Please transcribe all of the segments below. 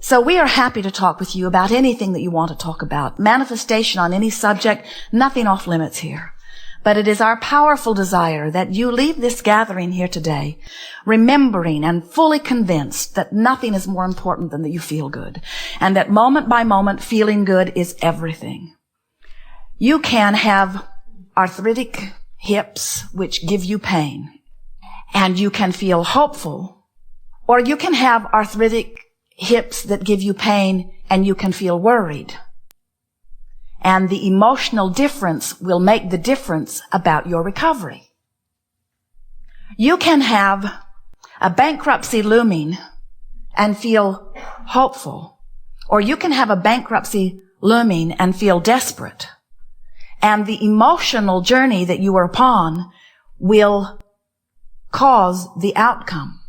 So we are happy to talk with you about anything that you want to talk about. Manifestation on any subject, nothing off limits here. But it is our powerful desire that you leave this gathering here today remembering and fully convinced that nothing is more important than that you feel good. And that moment by moment, feeling good is everything. You can have arthritic hips which give you pain, and you can feel hopeful, or you can have arthritic hips that give you pain and you can feel worried. And the emotional difference will make the difference about your recovery. You can have a bankruptcy looming and feel hopeful, or you can have a bankruptcy looming and feel desperate. And the emotional journey that you are upon will cause the outcome.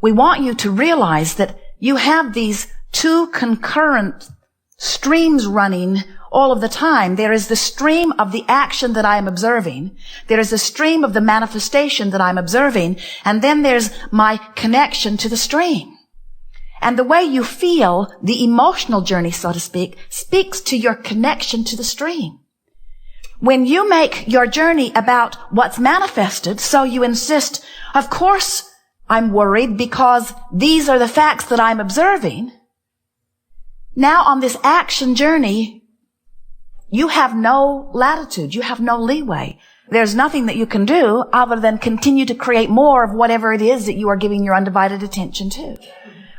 We want you to realize that you have these two concurrent streams running all of the time. There is the stream of the action that I am observing. There is a stream of the manifestation that I'm observing. And then there's my connection to the stream. And the way you feel, the emotional journey, so to speak, speaks to your connection to the stream. When you make your journey about what's manifested, so you insist, of course I'm worried because these are the facts that I'm observing. Now on this action journey, you have no latitude. You have no leeway. There's nothing that you can do other than continue to create more of whatever it is that you are giving your undivided attention to.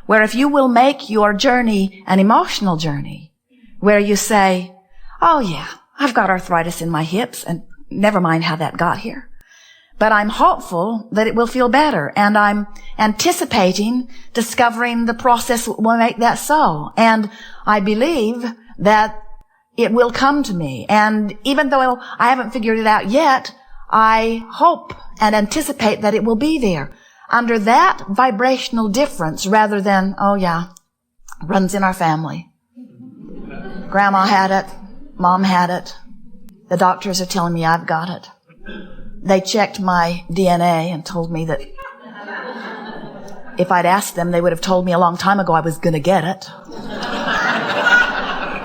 Where if you will make your journey an emotional journey, where you say, oh yeah, I've got arthritis in my hips, and never mind how that got here. But I'm hopeful that it will feel better, and I'm anticipating discovering the process that will make that so. And I believe that it will come to me. And even though I haven't figured it out yet, I hope and anticipate that it will be there. Under that vibrational difference, rather than, oh yeah, runs in our family. Grandma had it. Mom had it. The doctors are telling me I've got it. They checked my DNA and told me that if I'd asked them, they would have told me a long time ago I was going to get it.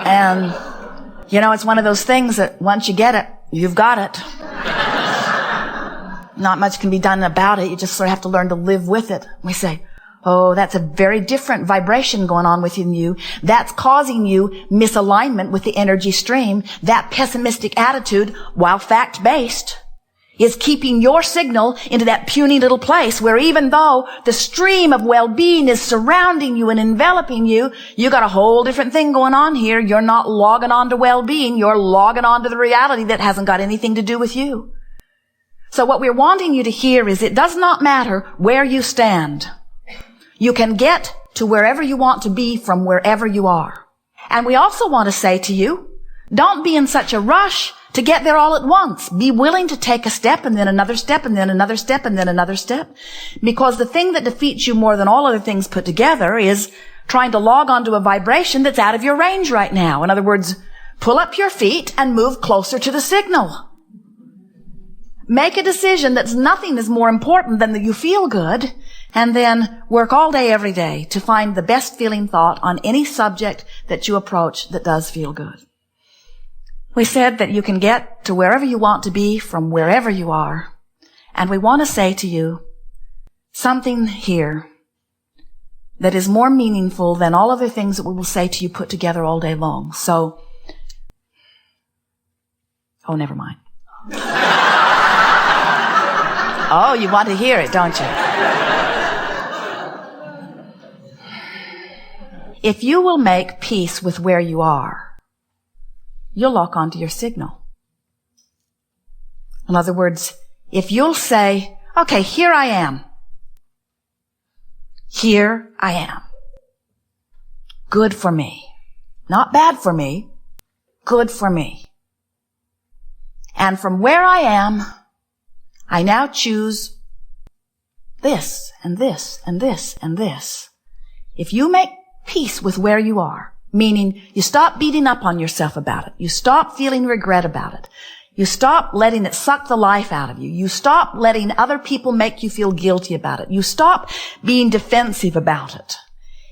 And, you know, it's one of those things that once you get it, you've got it. Not much can be done about it. You just sort of have to learn to live with it. We say, oh, that's a very different vibration going on within you. That's causing you misalignment with the energy stream. That pessimistic attitude, while fact-based, is keeping your signal into that puny little place where even though the stream of well-being is surrounding you and enveloping you, you got a whole different thing going on here. You're not logging on to well-being. You're logging on to the reality that hasn't got anything to do with you. So what we're wanting you to hear is it does not matter where you stand. You can get to wherever you want to be from wherever you are. And we also want to say to you, don't be in such a rush to get there all at once. Be willing to take a step and then another step and then another step and then another step. Because the thing that defeats you more than all other things put together is trying to log onto a vibration that's out of your range right now. In other words, pull up your feet and move closer to the signal. Make a decision that's nothing is more important than that you feel good, and then work all day, every day to find the best feeling thought on any subject that you approach that does feel good. We said that you can get to wherever you want to be from wherever you are. And we want to say to you something here that is more meaningful than all other things that we will say to you put together all day long. So, oh, never mind. Oh, you want to hear it, don't you? If you will make peace with where you are, you'll lock onto your signal. In other words, if you'll say, okay, here I am. Here I am. Good for me. Not bad for me. Good for me. And from where I am, I now choose this and this and this and this. If you make peace with where you are, meaning you stop beating up on yourself about it, you stop feeling regret about it, you stop letting it suck the life out of you, you stop letting other people make you feel guilty about it, you stop being defensive about it.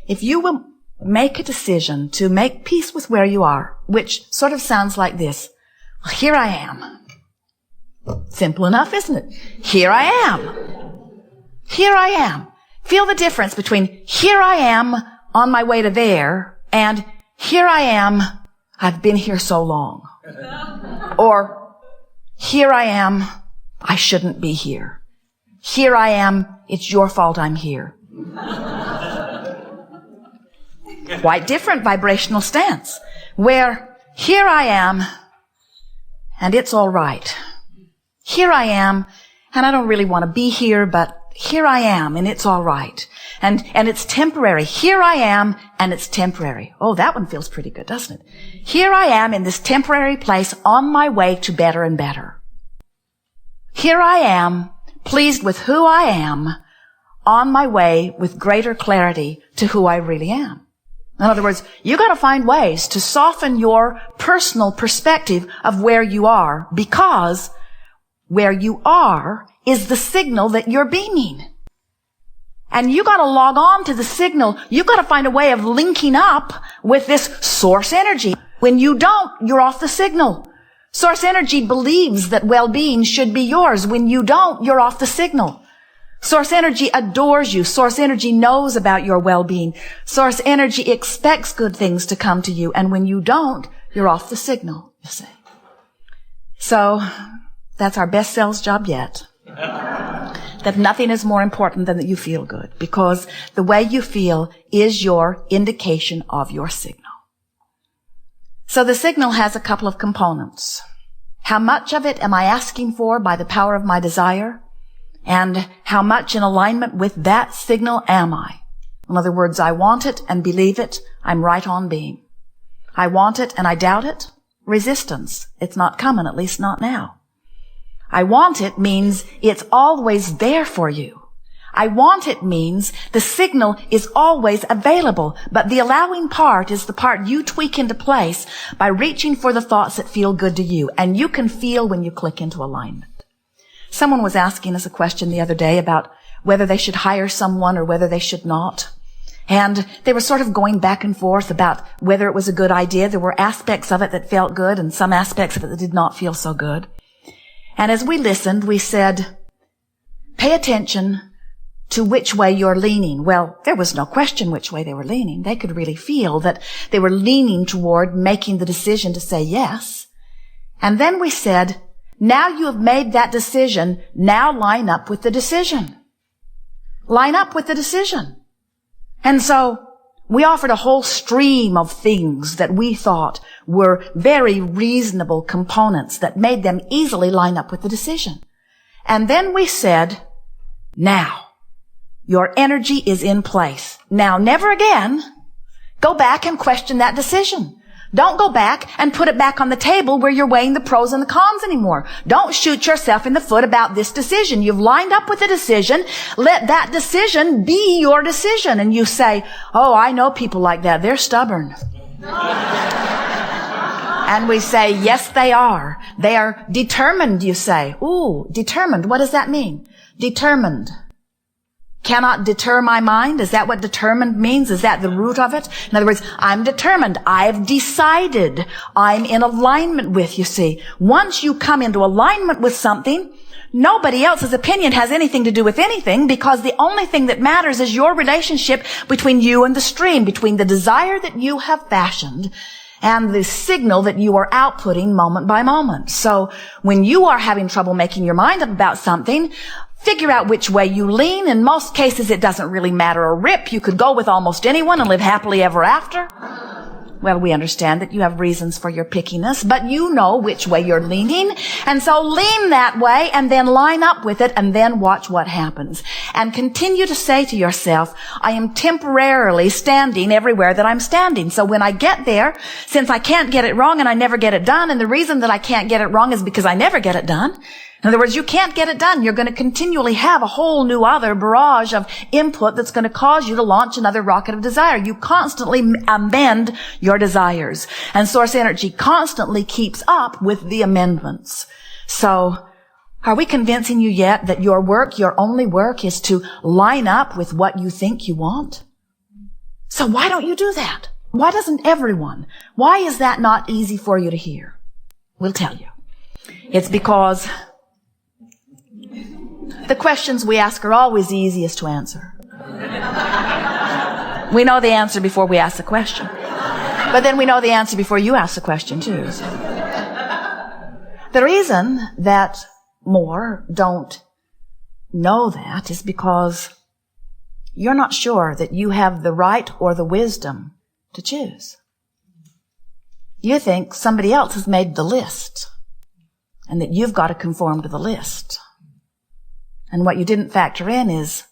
If you will make a decision to make peace with where you are, which sort of sounds like this. Here I am. Simple enough, isn't it? Here I am. Here I am. Feel the difference between here I am on my way to there and here I am, I've been here so long. Or here I am, I shouldn't be here. Here I am, it's your fault I'm here. Quite different vibrational stance. Where here I am, and it's all right. Here I am, and I don't really want to be here, but here I am, and it's all right. And it's temporary. Here I am, and it's temporary. Oh, that one feels pretty good, doesn't it? Here I am in this temporary place on my way to better and better. Here I am, pleased with who I am, on my way with greater clarity to who I really am. In other words, you got to find ways to soften your personal perspective of where you are, because where you are is the signal that you're beaming. And you got to log on to the signal. You got to find a way of linking up with this source energy. When you don't, you're off the signal. Source energy believes that well-being should be yours. When you don't, you're off the signal. Source energy adores you. Source energy knows about your well-being. Source energy expects good things to come to you. And when you don't, you're off the signal, you see. So that's our best sales job yet. That nothing is more important than that you feel good, because the way you feel is your indication of your signal. So the signal has a couple of components. How much of it am I asking for by the power of my desire? And how much in alignment with that signal am I? In other words, I want it and believe it. I'm right on being. I want it and I doubt it. Resistance. It's not coming, at least not now. I want it means it's always there for you. I want it means the signal is always available, but the allowing part is the part you tweak into place by reaching for the thoughts that feel good to you. And you can feel when you click into alignment. Someone was asking us a question the other day about whether they should hire someone or whether they should not. And they were sort of going back and forth about whether it was a good idea. There were aspects of it that felt good and some aspects of it that did not feel so good. And as we listened, we said, pay attention to which way you're leaning. Well, there was no question which way they were leaning. They could really feel that they were leaning toward making the decision to say yes. And then we said, now you have made that decision. Now line up with the decision. Line up with the decision. And so we offered a whole stream of things that we thought were very reasonable components that made them easily line up with the decision. And then we said, now, your energy is in place. Now, never again go back and question that decision. Don't go back and put it back on the table where you're weighing the pros and the cons anymore. Don't shoot yourself in the foot about this decision. You've lined up with the decision. Let that decision be your decision. And you say, oh, I know people like that. They're stubborn. And we say, yes, they are. They are determined, you say. Ooh, determined. What does that mean? Determined. Cannot deter my mind? Is that what determined means? Is that the root of it? In other words, I'm determined. I've decided. I'm in alignment with, you see. Once you come into alignment with something, nobody else's opinion has anything to do with anything, because the only thing that matters is your relationship between you and the stream, between the desire that you have fashioned and the signal that you are outputting moment by moment. So when you are having trouble making your mind up about something, figure out which way you lean. In most cases, it doesn't really matter a rip. You could go with almost anyone and live happily ever after. Well, we understand that you have reasons for your pickiness, but you know which way you're leaning. And so lean that way and then line up with it and then watch what happens. And continue to say to yourself, I am temporarily standing everywhere that I'm standing. So when I get there, since I can't get it wrong and I never get it done, and the reason that I can't get it wrong is because I never get it done. In other words, you can't get it done. You're going to continually have a whole new other barrage of input that's going to cause you to launch another rocket of desire. You constantly amend your desires. And source energy constantly keeps up with the amendments. So, are we convincing you yet that your work, your only work, is to line up with what you think you want? So why don't you do that? Why doesn't everyone? Why is that not easy for you to hear? We'll tell you. It's because the questions we ask are always the easiest to answer. We know the answer before we ask the question. But then we know the answer before you ask the question too. So. The reason that more don't know that is because you're not sure that you have the right or the wisdom to choose. You think somebody else has made the list and that you've got to conform to the list. And what you didn't factor in is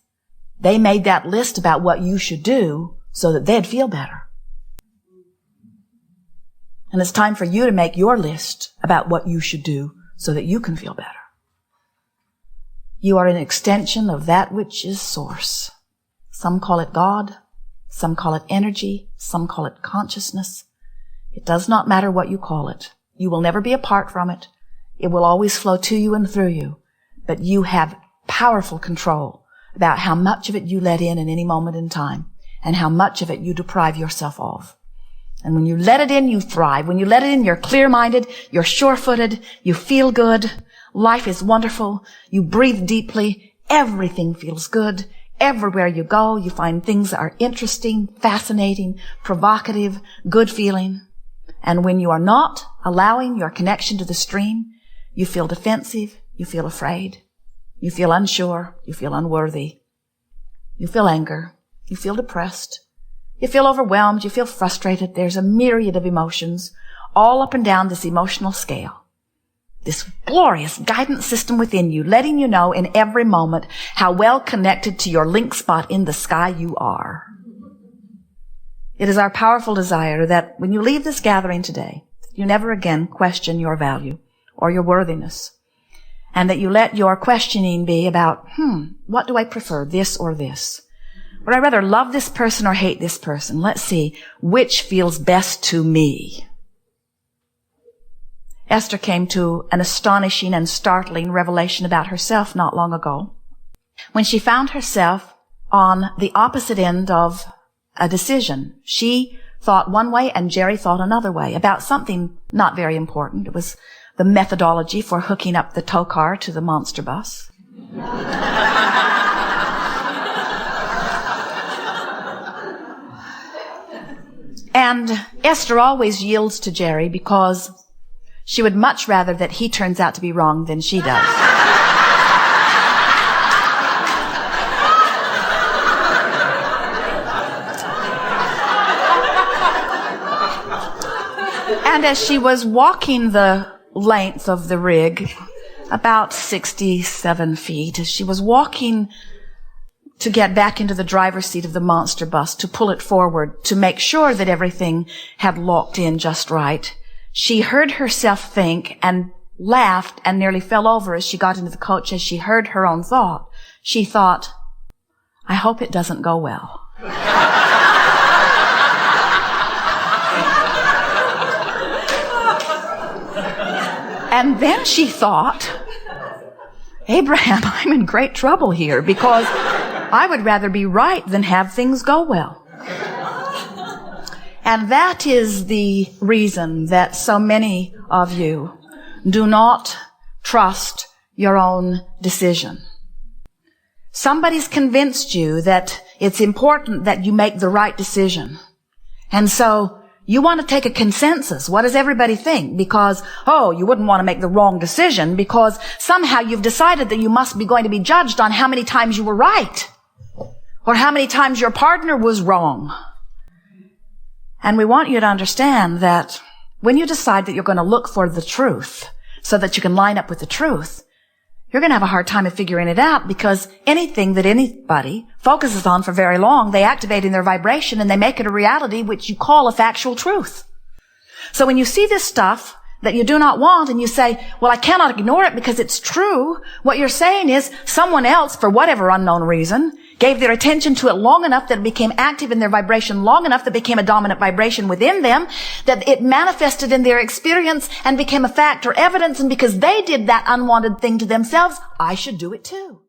they made that list about what you should do so that they'd feel better. And it's time for you to make your list about what you should do so that you can feel better. You are an extension of that which is source. Some call it God. Some call it energy. Some call it consciousness. It does not matter what you call it. You will never be apart from it. It will always flow to you and through you. But you have powerful control about how much of it you let in any moment in time and how much of it you deprive yourself of. And when you let it in, you thrive. When you let it in, you're clear-minded, you're sure-footed, you feel good, life is wonderful, you breathe deeply, everything feels good. Everywhere you go, you find things that are interesting, fascinating, provocative, good feeling. And when you are not allowing your connection to the stream, you feel defensive, you feel afraid, you feel unsure, you feel unworthy, you feel anger, you feel depressed, you feel overwhelmed, you feel frustrated. There's a myriad of emotions all up and down this emotional scale. This glorious guidance system within you, letting you know in every moment how well connected to your link spot in the sky you are. It is our powerful desire that when you leave this gathering today, you never again question your value or your worthiness, and that you let your questioning be about, what do I prefer, this or this? Would I rather love this person or hate this person? Let's see which feels best to me. Esther came to an astonishing and startling revelation about herself not long ago when she found herself on the opposite end of a decision. She thought one way and Jerry thought another way about something not very important. It was the methodology for hooking up the tow car to the monster bus. And Esther always yields to Jerry because she would much rather that he turns out to be wrong than she does. And as she was walking the length of the rig, about 67 feet, as she was walking to get back into the driver's seat of the monster bus, to pull it forward, to make sure that everything had locked in just right, she heard herself think and laughed and nearly fell over as she got into the coach as she heard her own thought. She thought, I hope it doesn't go well. And then she thought, Abraham, I'm in great trouble here because I would rather be right than have things go well. And that is the reason that so many of you do not trust your own decision. Somebody's convinced you that it's important that you make the right decision. And so you want to take a consensus. What does everybody think? Because, you wouldn't want to make the wrong decision because somehow you've decided that you must be going to be judged on how many times you were right or how many times your partner was wrong. And we want you to understand that when you decide that you're going to look for the truth so that you can line up with the truth, you're going to have a hard time of figuring it out because anything that anybody focuses on for very long, they activate in their vibration and they make it a reality which you call a factual truth. So when you see this stuff that you do not want and you say, well, I cannot ignore it because it's true, what you're saying is someone else, for whatever unknown reason, gave their attention to it long enough that it became active in their vibration, long enough that it became a dominant vibration within them, that it manifested in their experience and became a fact or evidence, and because they did that unwanted thing to themselves, I should do it too.